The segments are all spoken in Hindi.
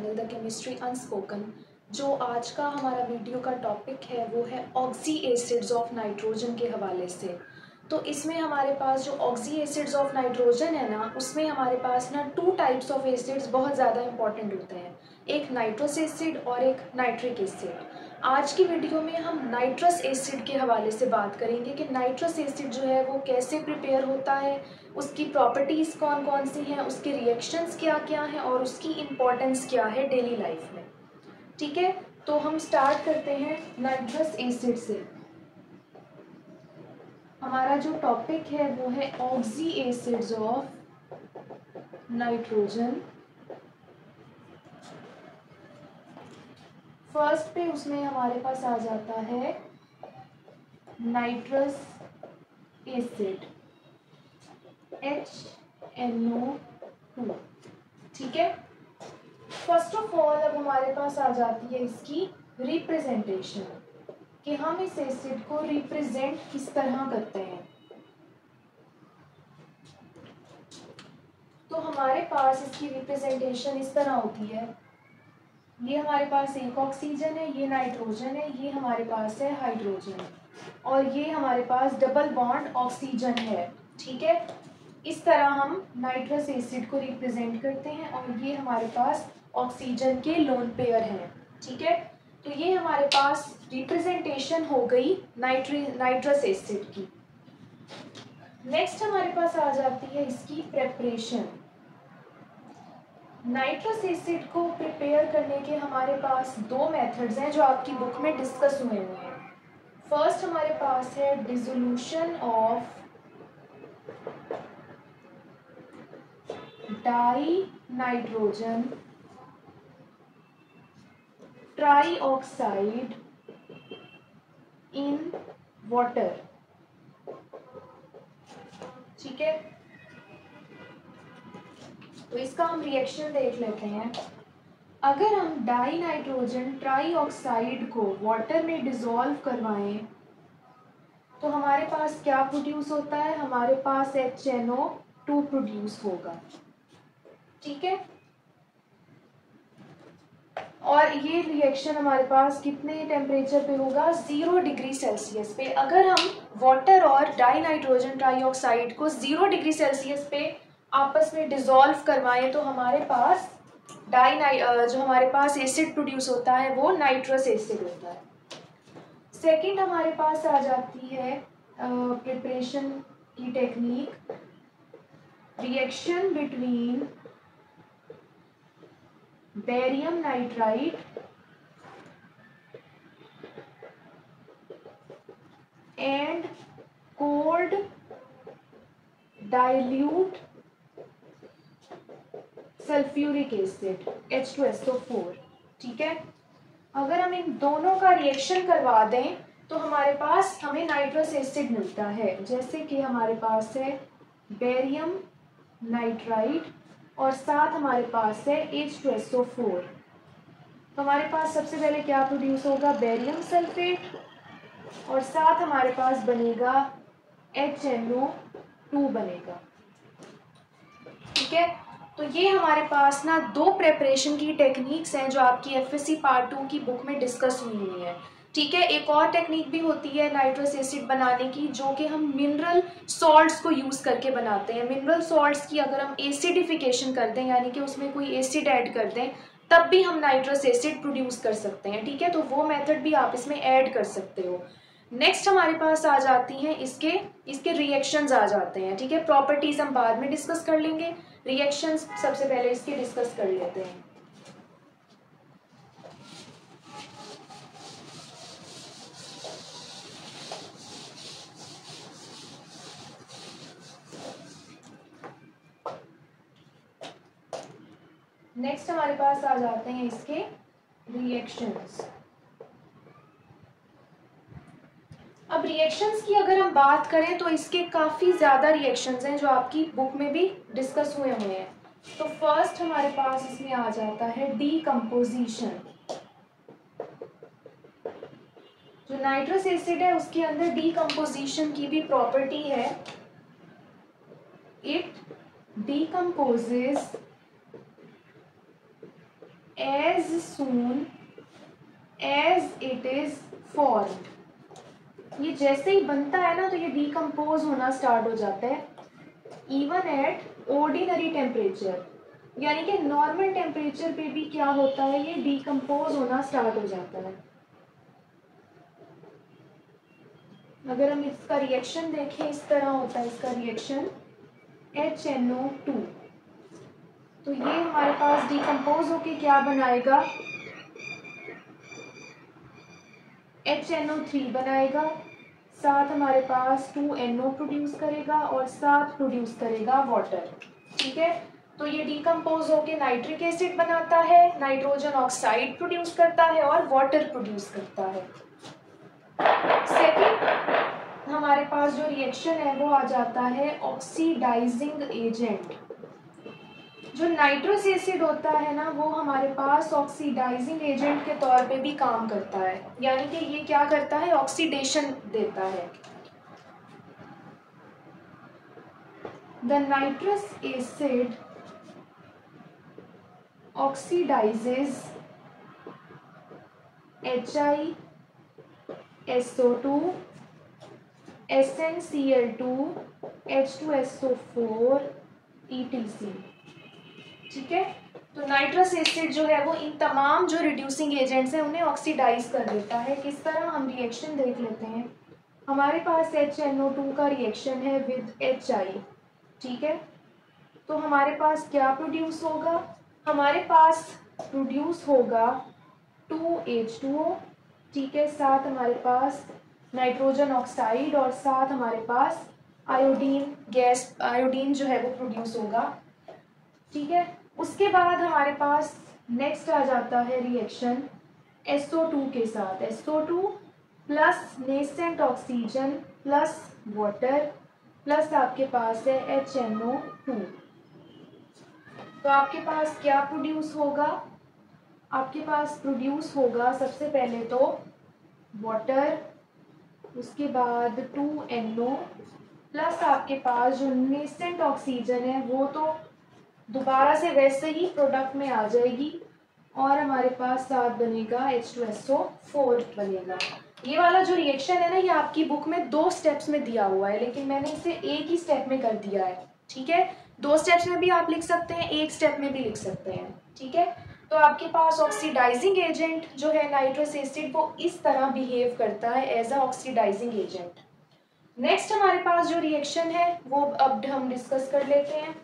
Channel the chemistry unspoken. जो आज का हमारा वीडियो का टॉपिक है वो है ऑक्सी एसिड्स ऑफ नाइट्रोजन के हवाले से। तो इसमें हमारे पास जो ऑक्सी एसिड्स ऑफ नाइट्रोजन है ना, उसमें हमारे पास ना 2 टाइप्स ऑफ एसिड्स बहुत ज़्यादा इंपॉर्टेंट होते हैं, एक नाइट्रस एसिड और एक नाइट्रिक एसिड। आज की वीडियो में हम नाइट्रस एसिड के हवाले से बात करेंगे कि नाइट्रस एसिड जो है वो कैसे प्रिपेयर होता है, उसकी प्रॉपर्टीज़ कौन कौन सी हैं, उसके रिएक्शंस क्या क्या हैं और उसकी इम्पोर्टेंस क्या है डेली लाइफ में। ठीक है, तो हम स्टार्ट करते हैं नाइट्रस एसिड से। हमारा जो टॉपिक है वो है oxy acids of nitrogen. First पे उसमें हमारे पास आ जाता है नाइट्रस एसिड HNO2। ठीक है, फर्स्ट ऑफ ऑल अब हमारे पास आ जाती है इसकी रिप्रेजेंटेशन कि हम इस एसिड को रिप्रेजेंट किस तरह करते हैं। तो हमारे पास इसकी रिप्रेजेंटेशन इस तरह होती है, ये हमारे पास एक ऑक्सीजन है, ये नाइट्रोजन है, ये हमारे पास है हाइड्रोजन और ये हमारे पास डबल बॉन्ड ऑक्सीजन है। ठीक है, इस तरह हम नाइट्रस एसिड को रिप्रेजेंट करते हैं और ये हमारे पास ऑक्सीजन के लोन पेयर हैं। ठीक है, तो ये हमारे पास रिप्रेजेंटेशन हो गई नाइट्रस एसिड की। नेक्स्ट हमारे पास आ जाती है इसकी प्रेपरेशन। नाइट्रस एसिड को प्रिपेयर करने के हमारे पास 2 मेथड्स हैं जो आपकी बुक में डिस्कस हुए हैं। फर्स्ट हमारे पास है dissolution of die nitrogen trioxide in water. ठीक है, तो इसका हम रिएक्शन देख लेते हैं। अगर हम डाई नाइट्रोजन ट्राईऑक्साइड को वाटर में डिसॉल्व करवाएं तो हमारे पास क्या प्रोड्यूस होता है, हमारे पास HNO2 प्रोड्यूस होगा। ठीक है, और ये रिएक्शन हमारे पास कितने टेम्परेचर पे होगा, 0 डिग्री सेल्सियस पे। अगर हम वाटर और डाई नाइट्रोजन ट्राईऑक्साइड को 0 डिग्री सेल्सियस पे आपस में डिसॉल्व करवाएं तो हमारे पास जो हमारे पास एसिड प्रोड्यूस होता है वो नाइट्रस एसिड होता है। सेकंड हमारे पास आ जाती है प्रिपरेशन की technique, reaction between barium nitride and cold dilute sulphuric acid H2SO4। ठीक है, अगर हम इन दोनों का रिएक्शन करवा दें तो हमारे पास हमें नाइट्रस एसिड मिलता है। जैसे कि हमारे पास है बेरियम नाइट्राइड और साथ हमारे पास है H2SO4। तो हमारे पास सबसे पहले क्या प्रोड्यूस होगा, बेरियम सल्फेट और साथ हमारे पास बनेगा HNO2 बनेगा। ठीक है, तो ये हमारे पास ना 2 प्रेपरेशन की टेक्निक्स हैं जो आपकी FSC पार्ट 2 की बुक में डिस्कस हुई है। ठीक है, एक और टेक्निक भी होती है नाइट्रस एसिड बनाने की जो कि हम मिनरल सॉल्ट्स को यूज़ करके बनाते हैं। मिनरल सॉल्ट्स की अगर हम एसिडिफिकेशन कर दें यानी कि उसमें कोई एसिड ऐड कर दें तब भी हम नाइट्रस एसिड प्रोड्यूस कर सकते हैं। ठीक है, तो वो मेथड भी आप इसमें ऐड कर सकते हो। नेक्स्ट हमारे पास आ जाती हैं इसके रिएक्शंस आ जाते हैं। ठीक है, प्रॉपर्टीज हम बाद में डिस्कस कर लेंगे, रिएक्शंस सबसे पहले इसके डिस्कस कर लेते हैं। नेक्स्ट हमारे पास आ जाते हैं इसके रिएक्शंस। अब रिएक्शंस की अगर हम बात करें तो इसके काफ़ी ज़्यादा रिएक्शंस हैं जो आपकी बुक में भी डिस्कस हुए हैं। तो फर्स्ट हमारे पास इसमें आ जाता है डीकम्पोजिशन। जो नाइट्रस एसिड है उसके अंदर डीकम्पोजिशन की भी प्रॉपर्टी है, it decomposes as soon as it is formed। ये जैसे ही बनता है ना तो ये डिकम्पोज होना स्टार्ट हो जाता है इवन एट ऑर्डिनरी टेम्परेचर, यानी कि नॉर्मल टेम्परेचर पे भी क्या होता है, ये डिकम्पोज होना स्टार्ट हो जाता है। अगर हम इसका रिएक्शन देखें, इस तरह होता है इसका रिएक्शन HNO2, तो ये हमारे पास डिकम्पोज होके क्या बनाएगा, HNO3 बनाएगा, साथ हमारे पास 2NO प्रोड्यूस करेगा और साथ प्रोड्यूस करेगा वाटर। ठीक है, तो ये डिकम्पोज होके नाइट्रिक एसिड बनाता है, नाइट्रोजन ऑक्साइड प्रोड्यूस करता है और वाटर प्रोड्यूस करता है। सेकेंड हमारे पास जो रिएक्शन है वो आ जाता है ऑक्सीडाइजिंग एजेंट। जो नाइट्रस एसिड होता है ना वो हमारे पास ऑक्सीडाइजिंग एजेंट के तौर पे भी काम करता है, यानी कि ये क्या करता है, ऑक्सीडेशन देता है। The nitrous acid oxidises HiSO2 SnCl2 H2SO4 ETC। ठीक है, तो नाइट्रस एसिड जो है वो इन तमाम जो रिड्यूसिंग एजेंट्स हैं उन्हें ऑक्सीडाइज कर देता है। किस तरह, हम रिएक्शन देख लेते हैं। हमारे पास HNO2 का रिएक्शन है विद HI। ठीक है, तो हमारे पास क्या प्रोड्यूस होगा, हमारे पास प्रोड्यूस होगा 2H2O। ठीक है, साथ हमारे पास नाइट्रोजन ऑक्साइड और साथ हमारे पास आयोडीन गैस, आयोडीन जो है वो प्रोड्यूस होगा। ठीक है, उसके बाद हमारे पास नेक्स्ट आ जाता है रिएक्शन SO2 के साथ, SO2 plus nascent oxygen plus water plus आपके पास है HNO2। तो आपके पास क्या प्रोड्यूस होगा, आपके पास प्रोड्यूस होगा सबसे पहले तो वाटर, उसके बाद 2NO प्लस आपके पास जो नेसेंट ऑक्सीजन है वो तो दोबारा से वैसे ही प्रोडक्ट में आ जाएगी और हमारे पास साथ बनेगा H2SO4 बनेगा। ये वाला जो रिएक्शन है ना ये आपकी बुक में 2 स्टेप्स में दिया हुआ है, लेकिन मैंने इसे एक ही स्टेप में कर दिया है। ठीक है, 2 स्टेप्स में भी आप लिख सकते हैं, एक स्टेप में भी लिख सकते हैं। ठीक है, तो आपके पास ऑक्सीडाइजिंग एजेंट जो है नाइट्रस एसिड वो इस तरह बिहेव करता है as a oxidising agent. Next हमारे पास जो रिएक्शन है वो अब हम डिस्कस कर लेते हैं।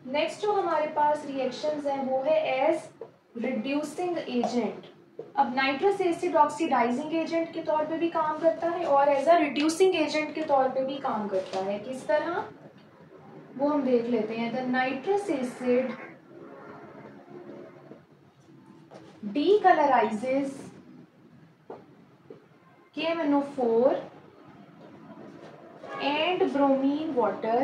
नेक्स्ट जो हमारे पास रिएक्शंस हैं वो है एज रिड्यूसिंग एजेंट। अब नाइट्रस एसिड ऑक्सीडाइजिंग एजेंट के तौर पे भी काम करता है और एज अ रिड्यूसिंग एजेंट के तौर पे भी काम करता है। किस तरह, वो हम देख लेते हैं। The nitrous acid decolourises KMNO4 and bromine water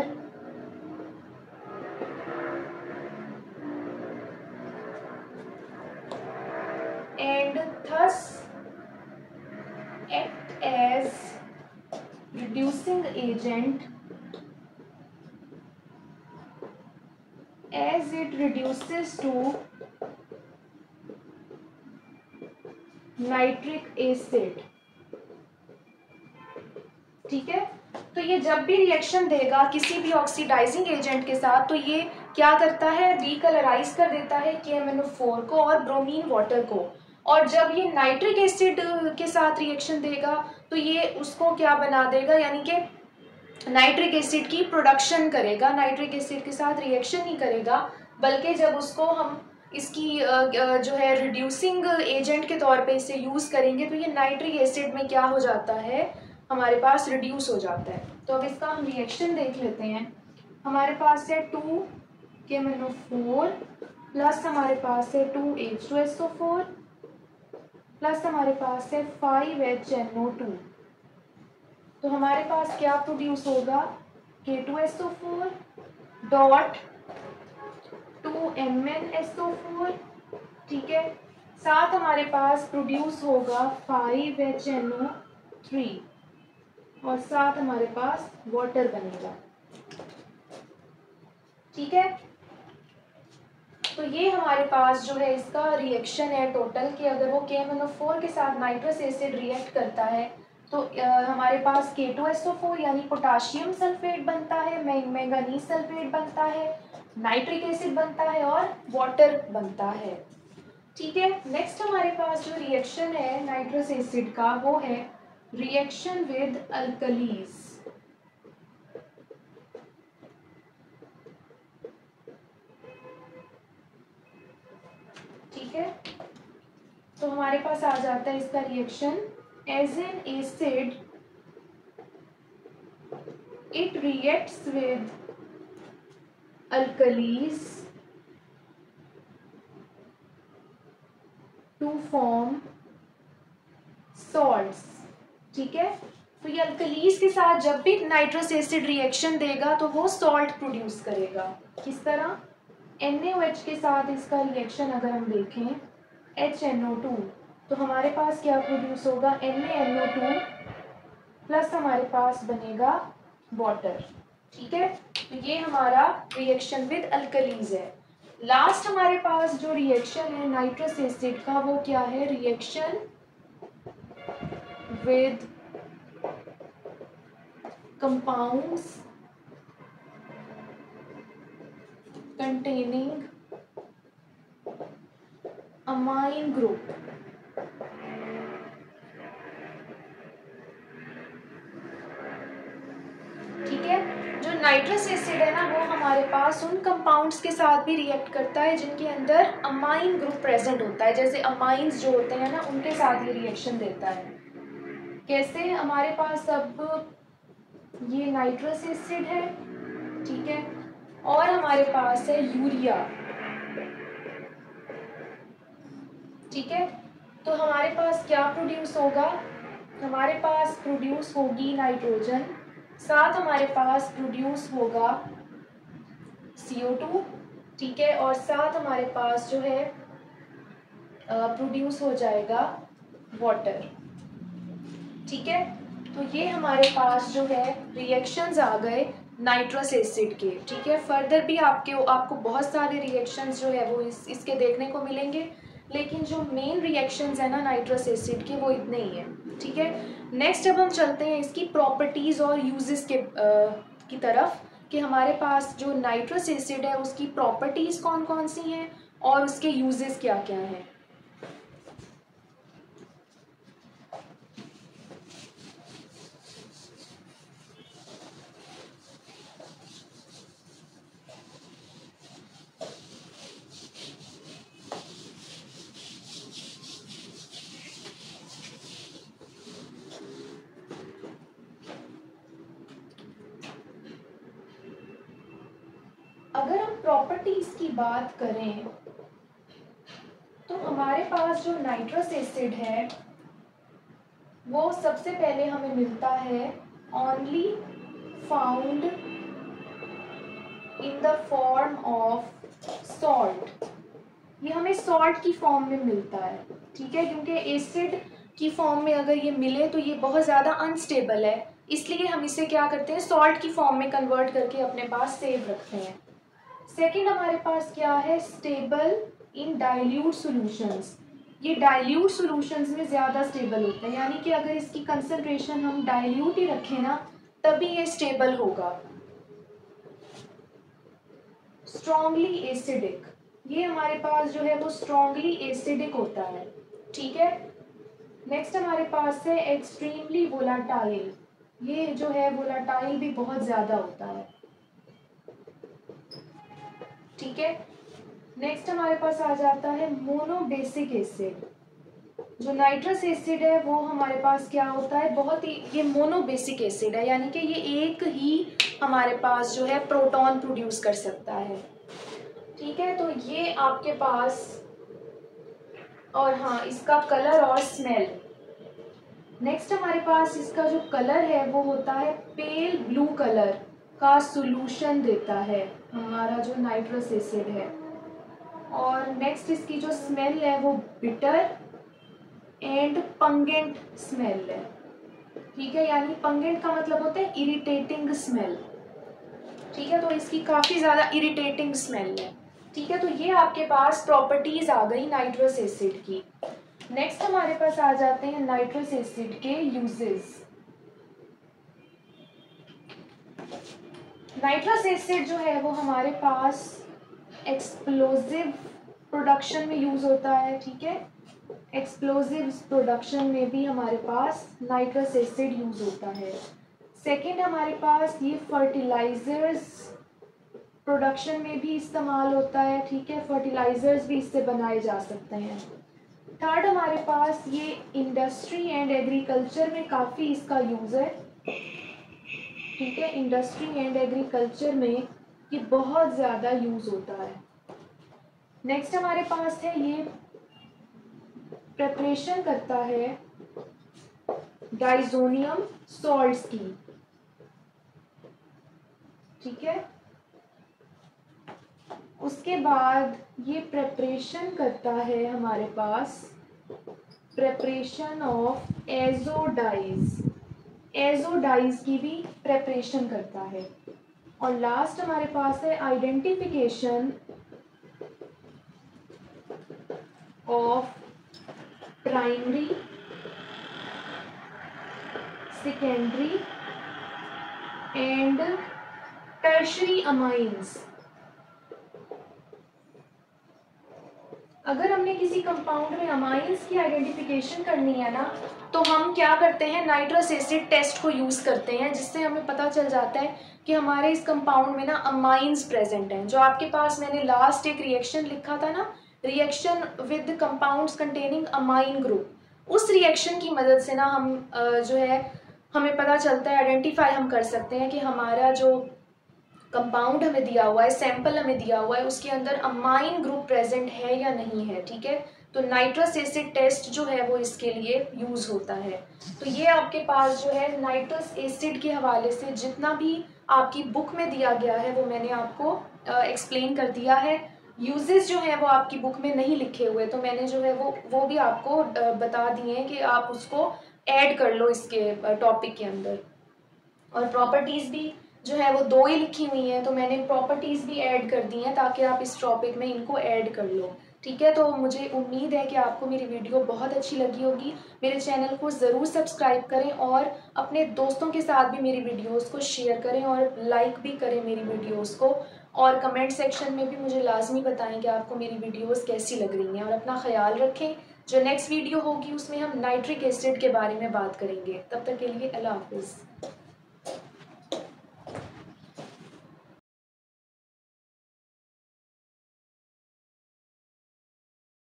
and thus act as reducing agent as it reduces to nitric acid. ठीक है, तो ये जब भी रिएक्शन देगा किसी भी ऑक्सीडाइजिंग एजेंट के साथ तो ये क्या करता है, डीकलराइज कर देता है KMNO4 को और ब्रोमीन वाटर को। और जब ये नाइट्रिक एसिड के साथ रिएक्शन देगा तो ये उसको क्या बना देगा, यानी कि नाइट्रिक एसिड की प्रोडक्शन करेगा, नाइट्रिक एसिड के साथ रिएक्शन नहीं करेगा, बल्कि जब उसको हम इसकी जो है रिड्यूसिंग एजेंट के तौर पे इसे यूज़ करेंगे तो ये नाइट्रिक एसिड में क्या हो जाता है, हमारे पास रिड्यूस हो जाता है। तो अब इसका हम रिएक्शन देख लेते हैं। हमारे पास है 2KMNO4 प्लस हमारे पास है 2H2SO4 प्लस हमारे पास है 5HNO2। तो हमारे पास क्या प्रोड्यूस होगा, K2SO4 डॉट 2MnSO4। ठीक है, साथ हमारे पास प्रोड्यूस होगा 5HNO3 और साथ हमारे पास वाटर बनेगा। ठीक है, तो ये हमारे पास जो है इसका रिएक्शन है टोटल कि अगर वो KMnO4 के साथ नाइट्रस एसिड रिएक्ट करता है तो हमारे पास K2SO4 यानी पोटाशियम सल्फेट बनता है, मैंगनीज सल्फेट बनता है, नाइट्रिक एसिड बनता है और वाटर बनता है। ठीक है, नेक्स्ट हमारे पास जो रिएक्शन है नाइट्रस एसिड का वो है रिएक्शन विद अल्कलीज। ठीक है, तो हमारे पास आ जाता है इसका reaction as an acid it reacts with alkalis to form salts. ठीक है, तो ये अल्कलीज के साथ जब भी नाइट्रस एसिड रिएक्शन देगा तो वो सॉल्ट प्रोड्यूस करेगा। किस तरह? NaOH के साथ इसका रिएक्शन अगर हम देखें HNO2 तो हमारे पास क्या प्रोड्यूस होगा NaNO2 प्लस हमारे पास बनेगा वाटर। ठीक है, तो ये हमारा रिएक्शन विद अल्कलीज है। लास्ट हमारे पास जो रिएक्शन है नाइट्रस एसिड का वो क्या है? Reaction with compounds containing amine group। ठीक है, जो नाइट्रस एसिड है ना वो हमारे पास उन कंपाउंड्स के साथ भी रिएक्ट करता है जिनके अंदर अमाइन ग्रुप प्रेजेंट होता है, जैसे अमाइंस जो होते हैं ना उनके साथ ये रिएक्शन देता है। कैसे? हमारे पास अब ये नाइट्रस एसिड है, ठीक है, और हमारे पास है यूरिया। ठीक है, तो हमारे पास क्या प्रोड्यूस होगा? हमारे पास प्रोड्यूस होगी नाइट्रोजन, साथ हमारे पास प्रोड्यूस होगा CO2। ठीक है, और साथ हमारे पास जो है प्रोड्यूस हो जाएगा वाटर। ठीक है, तो ये हमारे पास जो है रिएक्शंस आ गए नाइट्रस एसिड के। ठीक है, फर्दर भी आपको बहुत सारे रिएक्शंस जो है वो इसके देखने को मिलेंगे, लेकिन जो मेन रिएक्शंस है ना नाइट्रस एसिड के वो इतने ही हैं। ठीक है, नेक्स्ट अब हम चलते हैं इसकी प्रॉपर्टीज़ और यूजेस की तरफ कि हमारे पास जो नाइट्रस एसिड है उसकी प्रॉपर्टीज़ कौन कौन सी हैं और उसके यूजेस क्या क्या हैं। अगर हम प्रॉपर्टीज की बात करें तो हमारे पास जो नाइट्रस एसिड है वो सबसे पहले हमें मिलता है only found in the form of salt. ये हमें सॉल्ट की फॉर्म में मिलता है। ठीक है, क्योंकि एसिड की फॉर्म में अगर ये मिले तो ये बहुत ज़्यादा अनस्टेबल है, इसलिए हम इसे क्या करते हैं सॉल्ट की फॉर्म में कन्वर्ट करके अपने पास सेव रखते हैं। सेकेंड हमारे पास क्या है? Stable in dilute solutions. ये डाइल्यूट सॉल्यूशंस में ज़्यादा स्टेबल होते हैं, यानी कि अगर इसकी कंसंट्रेशन हम डाइल्यूट ही रखें ना तभी ये स्टेबल होगा। स्ट्रॉन्गली एसिडिक, ये हमारे पास जो है वो स्ट्रॉन्गली एसिडिक होता है। ठीक है, नेक्स्ट हमारे पास है एक्सट्रीमली वोलाटाइल। ये जो है वोलाटाइल भी बहुत ज़्यादा होता है। ठीक है, नेक्स्ट हमारे पास आ जाता है मोनोबेसिक एसिड। जो नाइट्रस एसिड है वो हमारे पास क्या होता है? बहुत ही ये मोनोबेसिक एसिड है, यानी कि ये एक ही हमारे पास जो है प्रोटॉन प्रोड्यूस कर सकता है। ठीक है, तो ये आपके पास, और हाँ इसका कलर और स्मेल। नेक्स्ट हमारे पास इसका जो कलर है वो होता है पेल ब्लू कलर का सॉल्यूशन देता है हमारा जो नाइट्रस एसिड है। और नेक्स्ट इसकी जो स्मेल है वो बिटर एंड पंगेंट स्मेल है, ठीक है, यानी पंगेंट का मतलब होता है इरिटेटिंग स्मेल, ठीक है, तो इसकी काफ़ी ज़्यादा इरिटेटिंग स्मेल है, ठीक है। तो ये आपके पास प्रॉपर्टीज आ गई नाइट्रस एसिड की। नेक्स्ट हमारे पास आ जाते हैं नाइट्रस एसिड के यूजेस। नाइट्रस एसिड जो है वो हमारे पास एक्सप्लोजिव प्रोडक्शन में यूज होता है, ठीक है, एक्सप्लोजिव प्रोडक्शन में भी हमारे पास नाइट्रस एसिड यूज होता है। सेकेंड हमारे पास ये फर्टिलाइजर्स प्रोडक्शन में भी इस्तेमाल होता है, ठीक है, फर्टिलाइजर्स भी इससे बनाए जा सकते हैं। थर्ड हमारे पास ये इंडस्ट्री एंड एग्रीकल्चर में काफ़ी इसका यूज़ है, ठीक है, इंडस्ट्री एंड एग्रीकल्चर में ये बहुत ज़्यादा यूज़ होता है। नेक्स्ट हमारे पास है ये प्रिपरेशन करता है डाइजोनियम सॉल्ट्स की, ठीक है, उसके बाद ये प्रिपरेशन करता है हमारे पास प्रिपरेशन ऑफ एजोडाइज, एजोडाइज की भी प्रिपरेशन करता है। और लास्ट हमारे पास है identification of primary secondary and tertiary amines. अगर हमने किसी कंपाउंड में अमाइंस की आइडेंटिफिकेशन करनी है ना, तो हम क्या करते हैं, नाइट्रस एसिड टेस्ट को यूज़ करते हैं, जिससे हमें पता चल जाता है कि हमारे इस कंपाउंड में ना अमाइंस प्रेजेंट हैं। जो आपके पास मैंने लास्ट एक रिएक्शन लिखा था ना, reaction with compounds containing amine group, उस रिएक्शन की मदद से ना हम जो है हमें पता चलता है, आइडेंटिफाई हम कर सकते हैं कि हमारा जो कंपाउंड हमें दिया हुआ है, सैंपल हमें दिया हुआ है, उसके अंदर अमाइन ग्रुप प्रेजेंट है या नहीं है, ठीक है। तो नाइट्रस एसिड टेस्ट जो है वो इसके लिए यूज़ होता है। तो ये आपके पास जो है नाइट्रस एसिड के हवाले से जितना भी आपकी बुक में दिया गया है वो मैंने आपको एक्सप्लेन कर दिया है। यूजेस जो है वो आपकी बुक में नहीं लिखे हुए, तो मैंने जो है वो भी आपको बता दिए हैं कि आप उसको ऐड कर लो इसके टॉपिक के अंदर। और प्रॉपर्टीज़ भी जो है वो 2 ही लिखी हुई हैं, तो मैंने प्रॉपर्टीज़ भी ऐड कर दी हैं ताकि आप इस टॉपिक में इनको ऐड कर लो, ठीक है। तो मुझे उम्मीद है कि आपको मेरी वीडियो बहुत अच्छी लगी होगी। मेरे चैनल को ज़रूर सब्सक्राइब करें और अपने दोस्तों के साथ भी मेरी वीडियोस को शेयर करें और लाइक भी करें मेरी वीडियोस को, और कमेंट सेक्शन में भी मुझे लाजमी बताएं कि आपको मेरी वीडियोस कैसी लग रही हैं। और अपना ख्याल रखें। जो नेक्स्ट वीडियो होगी उसमें हम नाइट्रिक एसिड के बारे में बात करेंगे। तब तक के लिए अल्लाह हाफिज़।